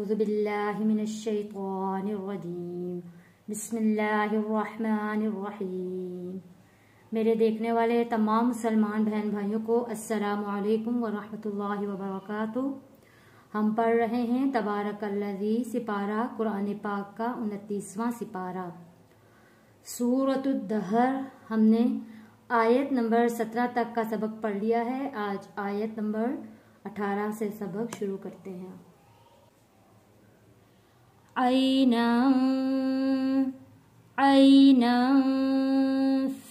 अऊज़ु बिल्लाहि मिनश्शैतानिर्रजीम बिस्मिल्लाहिर्रहमानिर्रहीम। मेरे देखने वाले तमाम मुसलमान बहन भाइयों को अस्सलामु अलैकुम व रहमतुल्लाहि व बरकातुहू। हम पढ़ रहे हैं तबारकल्लज़ी सिपारा कुरान पाक का 29वां सिपारा सूरतुद्दहर। हमने आयत नंबर 17 तक का सबक पढ़ लिया है। आज आयत नंबर 18 से सबक शुरू करते हैं। ऐनम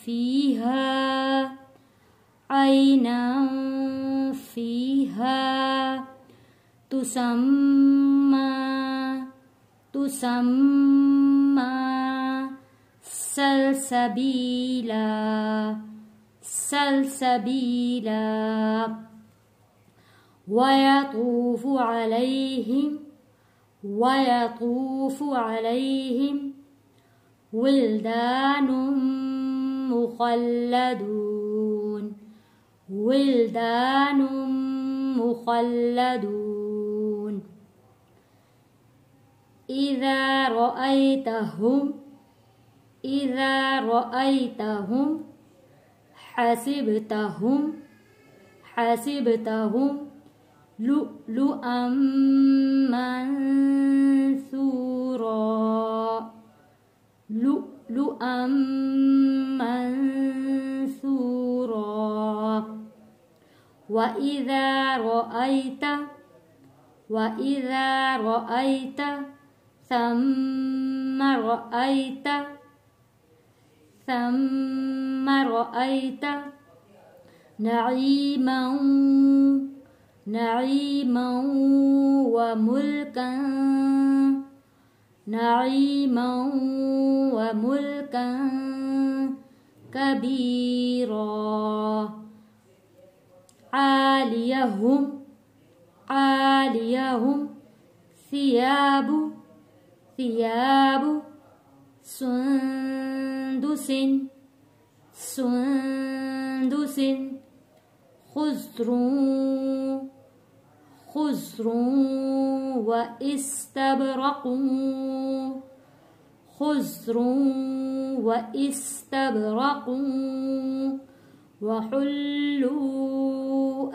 फीहा तुसम्मा सलसबीला वयतूफु अलैहिम विल्दानुम मुखल्लदून इज़ा रअयतहुम हसिबतहुम लुअम मंसूरा वइज़ा रअयत थम्म रअयत नईमन व मुल्कन कबीरा आलियहुम सियाबु सुंदुसिन खुज़्रुन व इस्तबरक़ुन वहुल्लू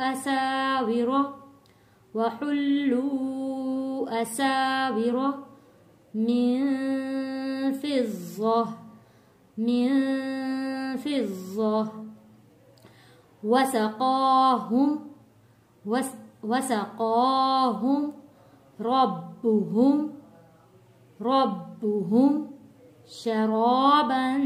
असाविर मिन फिज़्ज़ा वसक़ाहुम रब्बुहुम शराबन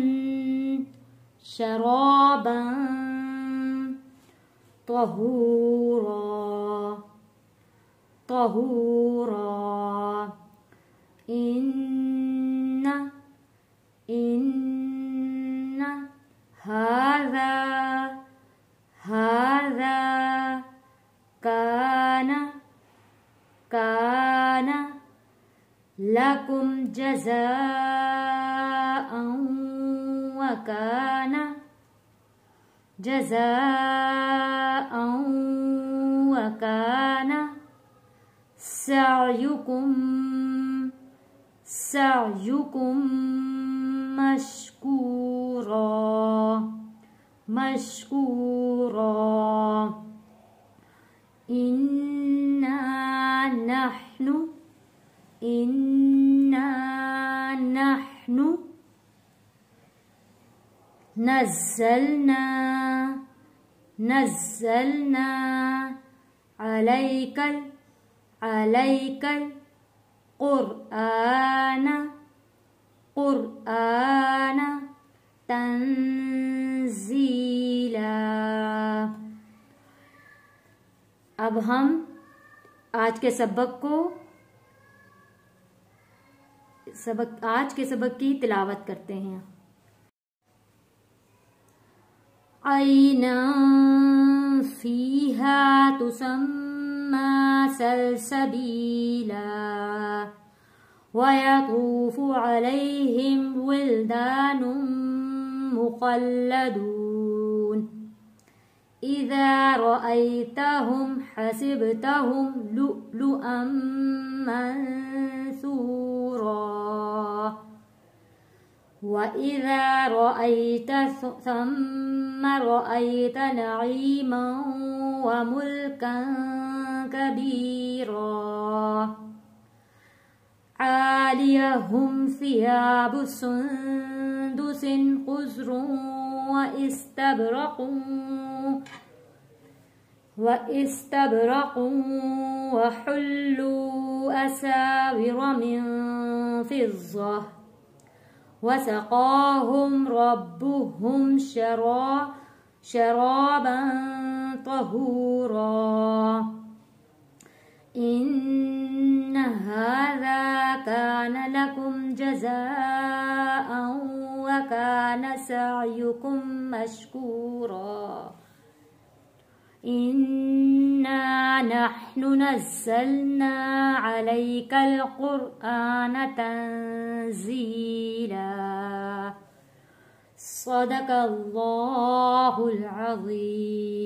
طهورا إن هذا كان لكم جزاء وكان سعيكم مشكورا إنا نحن نزلنا عليك القرآن तंजीला। अब हम आज के सबक की तिलावत करते हैं। ऐना फीहा तुसम्मा सलसबीला वयतूफु अलैहिम विल्दानुम मुखल्लदून إذا رأيتهم حسبتهم لؤلؤا منثورا وإذا رأيت ثم رأيت نعيما وملكا كبيرا عاليهم ثياب سندس خضر وإستبرق وحلوا أساور من فضة وسقاهم ربهم شرابا طهورا إن هذا كان لكم جزاء وكان سعيكم مشكورا إنا نحن نزلنا عليك القرآن تنزيلا صدق الله العظيم.